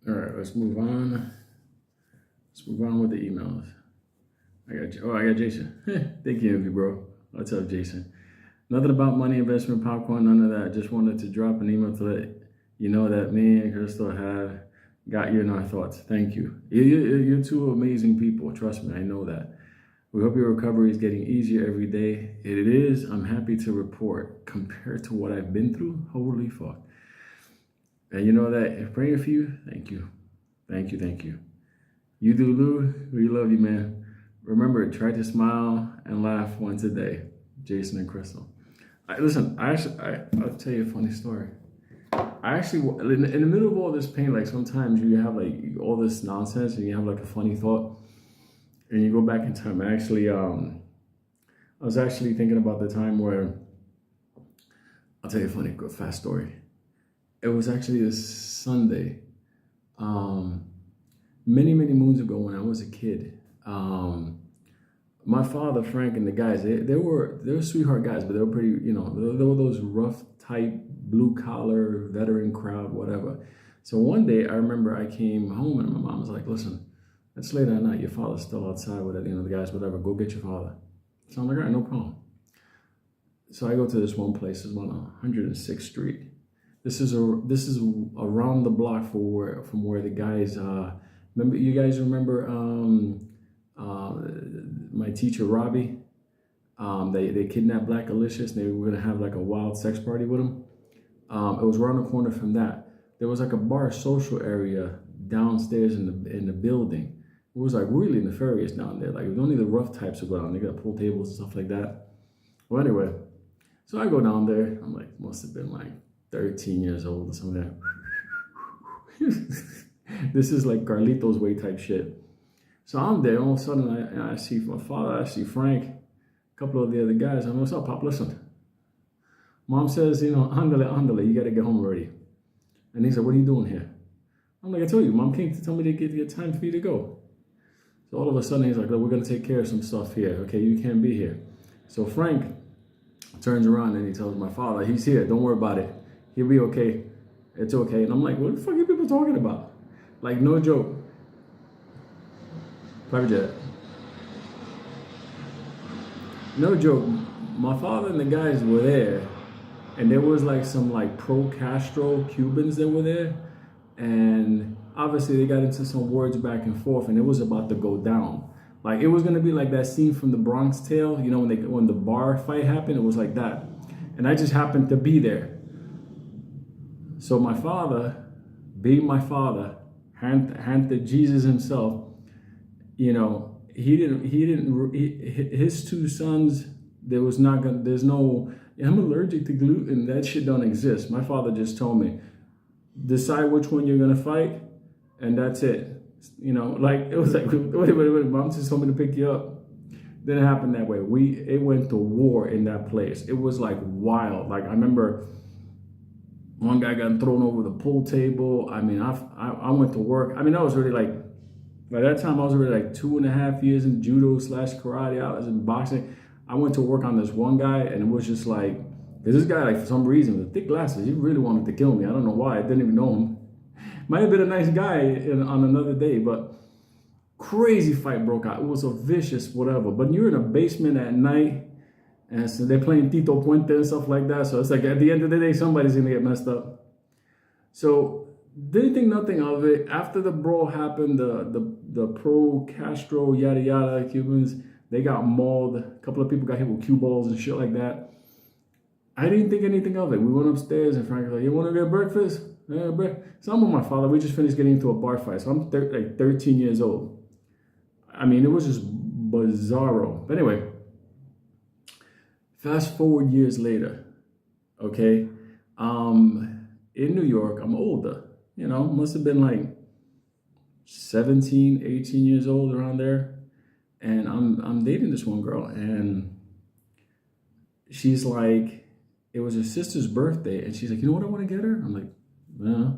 All right, let's move on. Let's move on with the emails. I got Jason. Thank you, Envy, bro. What's up, Jason? Nothing about money, investment, popcorn, none of that. Just wanted to drop an email to let you know that me and Crystal have got you in our thoughts. Thank you. You're two amazing people. Trust me, I know that. We hope your recovery is getting easier every day. It is. I'm happy to report. Compared to what I've been through, holy fuck. And you know that, praying for you, thank you. Thank you, thank you. You do, Lou. We love you, man. Remember, try to smile and laugh once a day. Jason and Crystal. I'll tell you a funny story. I actually, in the middle of all this pain, like sometimes you have like all this nonsense and you have like a funny thought and you go back in time. I was actually thinking about the time where, I'll tell you a funny, fast story. It was actually this Sunday, many moons ago when I was a kid. My father, Frank, and the guys, they were sweetheart guys, but they were pretty, they were those rough type, blue collar, veteran crowd, whatever. So one day I remember I came home and my mom was like, listen, it's late at night. Your father's still outside with it, the guys, whatever. Go get your father. So I'm like, all right, no problem. So I go to this one place. It's on 106th Street. This is around the block from where the guys. Remember, you guys remember my teacher Robbie? They kidnapped Black Alicious and they were gonna have like a wild sex party with him. It was around the corner from that. There was like a bar social area downstairs in the building. It was like really nefarious down there. Like it was only the rough types would go down. They got pool tables and stuff like that. Well, anyway, so I go down there. I'm like, must have been like 13 years old or something. This is like Carlito's way type shit. So I'm there. All of a sudden, I see my father. I see Frank, a couple of the other guys. I'm like, what's up, Pop? Listen. Mom says, andale, you got to get home already. And he said, what are you doing here? I'm like, I told you, Mom came to tell me to get time for you to go. So all of a sudden, he's like, look, we're going to take care of some stuff here. Okay, you can't be here. So Frank turns around and he tells my father, he's here. Don't worry about it. He'll be okay. It's okay. And I'm like, what the fuck are people talking about? Like, no joke. Private jet. No joke. My father and the guys were there. And there was like some like pro-Castro Cubans that were there. And obviously they got into some words back and forth and it was about to go down. Like it was gonna be like that scene from The Bronx Tale, when the bar fight happened, it was like that. And I just happened to be there. So my father, being my father, hand to Jesus himself, his two sons, there's no, I'm allergic to gluten, that shit don't exist. My father just told me, decide which one you're gonna fight, and that's it. Like it was like, wait, Mom just told me to pick you up. Didn't happen that way. It went to war in that place. It was like wild. Like I remember one guy got thrown over the pool table. I mean, I went to work. I mean, I was really like, by that time I was already like 2.5 years in judo/karate. I was in boxing. I went to work on this one guy and it was just like, because this guy, like for some reason, with thick glasses, he really wanted to kill me. I don't know why. I didn't even know him. Might have been a nice guy on another day, but crazy fight broke out. It was a vicious whatever. But you're in a basement at night, and so they're playing Tito Puente and stuff like that. So it's like at the end of the day, somebody's gonna get messed up. So didn't think nothing of it. After the brawl happened, the pro-Castro yada yada Cubans, they got mauled. A couple of people got hit with cue balls and shit like that. I didn't think anything of it. We went upstairs and Frank was like, you want to get breakfast? Yeah, so I'm with my father. We just finished getting into a bar fight. So I'm like 13 years old. I mean, it was just bizarro. But anyway, fast forward years later, okay? In New York, I'm older. Must have been like 17, 18 years old, around there. And I'm dating this one girl. And she's like, it was her sister's birthday. And she's like, you know what I want to get her? I'm like, yeah.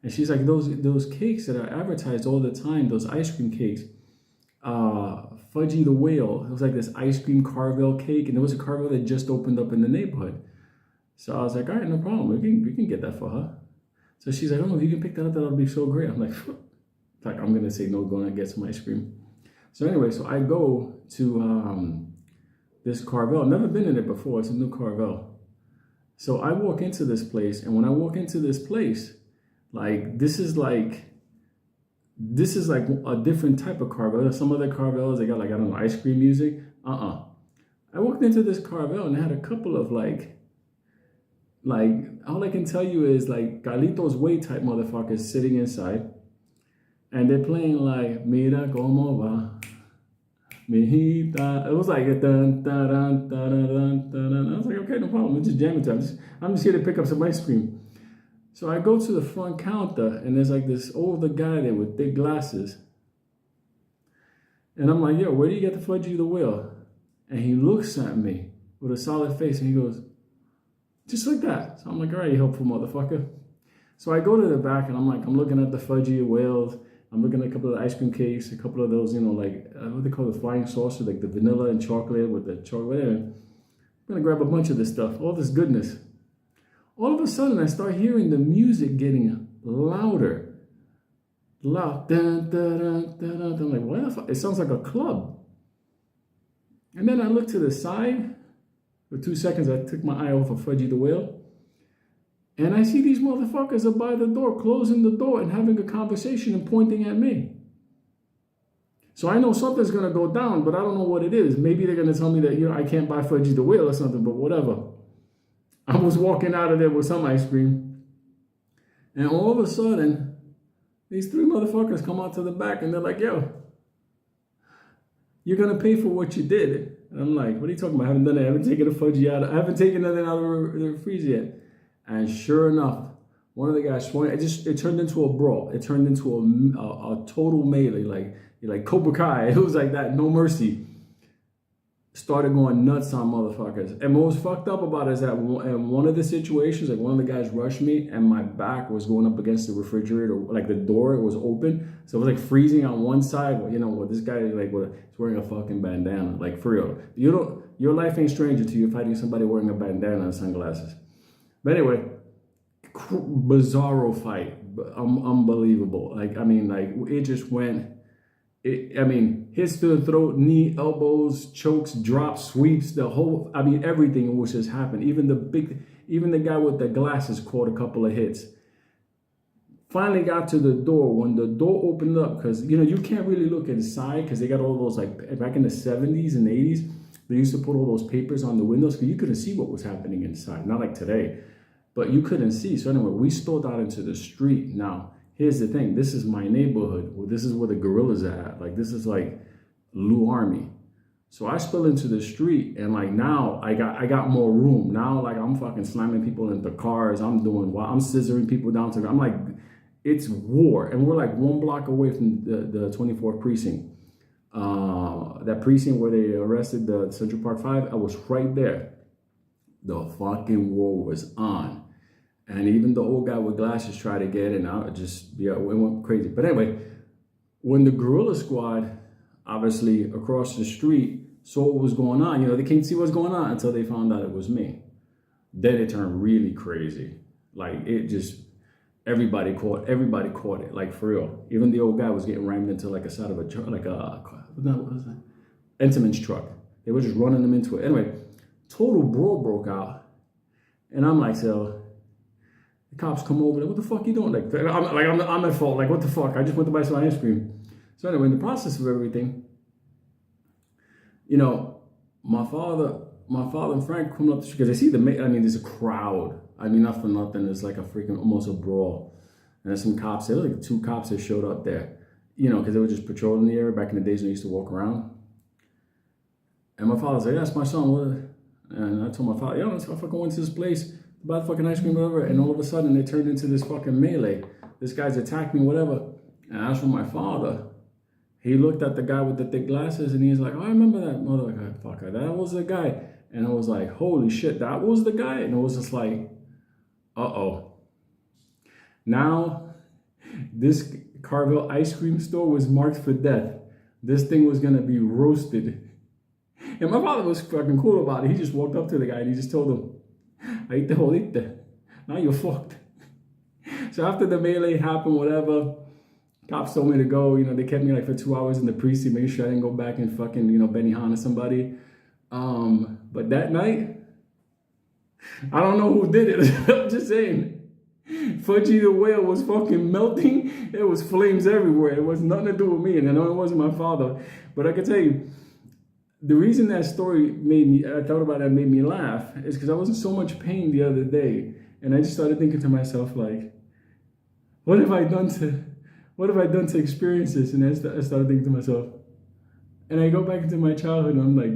And she's like, those cakes that are advertised all the time, those ice cream cakes, Fudgy the Whale. It was like this ice cream Carvel cake, and there was a Carvel that just opened up in the neighborhood. So I was like, all right, no problem. We can get that for her. So she's like, oh, if you can pick that up, that'll be so great. I'm like I'm gonna say no, going to get some ice cream. So anyway, so I go to this CARVEL. Never been in it before. It's a new CARVEL. So I walk into this place, and when I walk into this place, like this is like a different type of CARVEL. Some other CARVELs, they got like, I don't know, ice cream music. I walked into this CARVEL and they had a couple of like all I can tell you is like Carlitos Way type motherfuckers sitting inside, and they're playing like Mira como va, mijita. It was like a dun dun dun dun dun dun. I was like, okay, no problem. It's just jamming time. I'm just here to pick up some ice cream. So I go to the front counter, and there's like this older guy there with thick glasses. And I'm like, yo, where do you get the fudgy the wheel? And he looks at me with a solid face, and he goes, just like that. So I'm like, all right, you helpful motherfucker. So I go to the back, and I'm looking at the fudgy whales. I'm looking at a couple of the ice cream cakes, a couple of those, you know, like, what they call the flying saucer, like the vanilla and chocolate with the chocolate. I'm going to grab a bunch of this stuff, all this goodness. All of a sudden, I start hearing the music getting louder. Loud. Dun, dun, dun, dun, dun. I'm like, what the fuck? It sounds like a club. And then I look to the side. For 2 seconds, I took my eye off of Fudgy the Whale. And I see these motherfuckers are by the door, closing the door and having a conversation and pointing at me. So I know something's going to go down, but I don't know what it is. Maybe they're going to tell me that, you know, I can't buy Fudgy the Whale or something, but whatever. I was walking out of there with some ice cream. And all of a sudden, these 3 motherfuckers come out to the back and they're like, yo, you're going to pay for what you did. And I'm like, what are you talking about? I haven't done it. I haven't taken the Fudgy out. I haven't taken nothing out of the freezer yet. And sure enough, one of the guys swung. It turned into a brawl. It turned into a total melee, like Cobra Kai. It was like that, no mercy. Started going nuts on motherfuckers. And what was fucked up about it is that in one of the situations, like one of the guys rushed me and my back was going up against the refrigerator, like the door was open. So it was like freezing on one side. You know what, this guy like he's wearing a fucking bandana, like for real. Your life ain't stranger to you fighting somebody wearing a bandana and sunglasses. But anyway, bizarro fight, unbelievable. Like, I mean, like it just went. Hits to the throat, knee, elbows, chokes, drops, sweeps, the whole, everything was just happened. Even the guy with the glasses caught a couple of hits. Finally got to the door. When the door opened up, because, you know, you can't really look inside because they got all those, like, back in the 70s and 80s, they used to put all those papers on the windows because you couldn't see what was happening inside. Not like today, but you couldn't see. So anyway, we stole out into the street. Now, here's the thing. This is my neighborhood. This is where the guerrillas are at. Like, this is like Lou Army. So I spill into the street, and like now I got more room. Now, like, I'm fucking slamming people into cars. I'm scissoring people down to. I'm like, it's war, and we're like 1 block away from the 24th precinct. That precinct where they arrested the Central Park 5. I was right there. The fucking war was on. And even the old guy with glasses tried to get in. It went crazy. But anyway, when the guerrilla squad, obviously across the street, saw what was going on, you know, they can't see what's going on until they found out it was me. Then it turned really crazy. Like, it just, everybody caught it, like, for real. Even the old guy was getting rammed into like a side of a truck, what was that? Entenmann's truck. They were just running them into it. Anyway, total brawl broke out. And I'm like, so, the cops come over, like, what the fuck you doing? I'm at fault. Like, what the fuck? I just went to buy some ice cream. So anyway, in the process of everything, you know, my father and Frank coming up the street, because they see there's a crowd. Not for nothing. It's like a freaking, almost a brawl. And there's some cops. There was like 2 cops that showed up there, you know, because they were just patrolling the area back in the days when I used to walk around. And my father's like, that's my son. What? And I told my father, yo, let's go fucking went to this place, buy fucking ice cream, whatever. And all of a sudden, it turned into this fucking melee. This guy's attacked me, whatever. And as for my father, he looked at the guy with the thick glasses, and he's like, oh, I remember that motherfucker. That was the guy. And I was like, holy shit, that was the guy? And it was just like, uh-oh. Now, this CARVEL ice cream store was marked for death. This thing was going to be roasted. And my father was fucking cool about it. He just walked up to the guy and he just told him, ahí te jodiste. Now you're fucked. So after the melee happened, whatever, cops told me to go. You know, they kept me like for 2 hours in the precinct, making sure I didn't go back and fucking, you know, Benihana somebody. But that night, I don't know who did it. I'm just saying. Fudgy the whale was fucking melting. There was flames everywhere. It was nothing to do with me, and I know it wasn't my father. But I can tell you, the reason that story I thought about it, made me laugh is because I was in so much pain the other day, and I just started thinking to myself like, what have I done to experience this? And I started thinking to myself, and I go back into my childhood, and I'm like,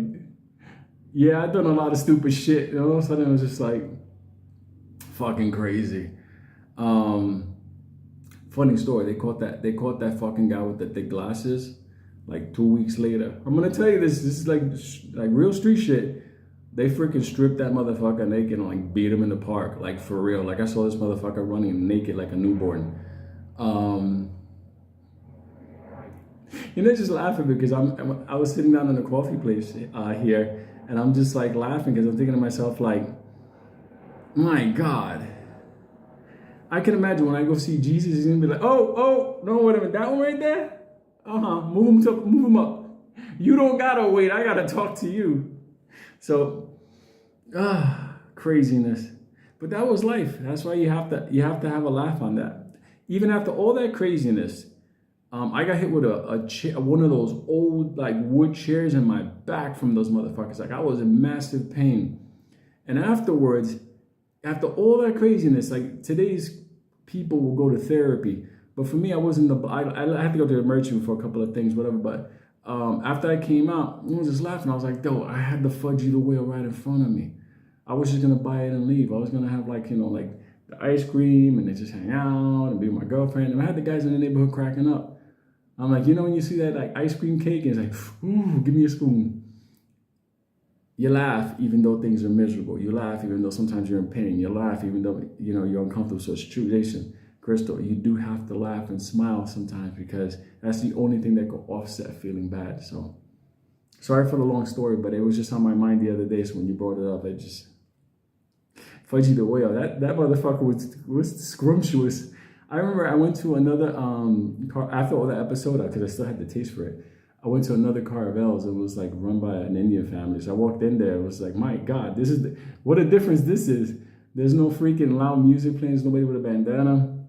yeah, I've done a lot of stupid shit. And all of a sudden, I was just like, fucking crazy. Funny story. They caught that fucking guy with the thick glasses like 2 weeks later. I'm gonna tell you this. This is like real street shit. They freaking stripped that motherfucker naked and like beat him in the park, like for real. Like I saw this motherfucker running naked like a newborn. You know, just laughing because I was sitting down in a coffee place here, and I'm just like laughing because I'm thinking to myself like, my God. I can imagine when I go see Jesus, he's gonna be like, oh, no, wait a minute, that one right there? Move him up. You don't gotta wait, I gotta talk to you. So, craziness. But that was life. That's why you have to have a laugh on that. Even after all that craziness, I got hit with a chair, one of those old like wood chairs in my back from those motherfuckers. Like I was in massive pain. And afterwards, after all that craziness, like today's people will go to therapy, but for me, I wasn't I had to go to the emergency room for a couple of things, whatever. But after I came out, I was just laughing. I was like, "Yo, I had the Fudgy the whale right in front of me. I was just gonna buy it and leave. I was gonna have like like the ice cream and then just hang out and be with my girlfriend. And I had the guys in the neighborhood cracking up. I'm like, when you see that like ice cream cake, and it's like, ooh, give me a spoon." You laugh even though things are miserable. You laugh even though sometimes you're in pain. You laugh even though you're uncomfortable. So it's true, Jason, Crystal. You do have to laugh and smile sometimes because that's the only thing that can offset feeling bad. So sorry for the long story, but it was just on my mind the other day. So when you brought it up, I just Fudgy the whale. That motherfucker was scrumptious. I remember I went to another after all that episode because I still had the taste for it. I went to another CARVEL's. It was like run by an Indian family. So I walked in there. It was like, my God, this is what a difference this is. There's no freaking loud music playing. There's nobody with a bandana.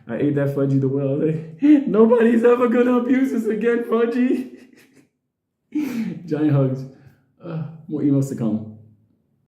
I ate that Fudgy the whale. Nobody's ever gonna abuse us again, Fudgy. Giant hugs. More emails to come.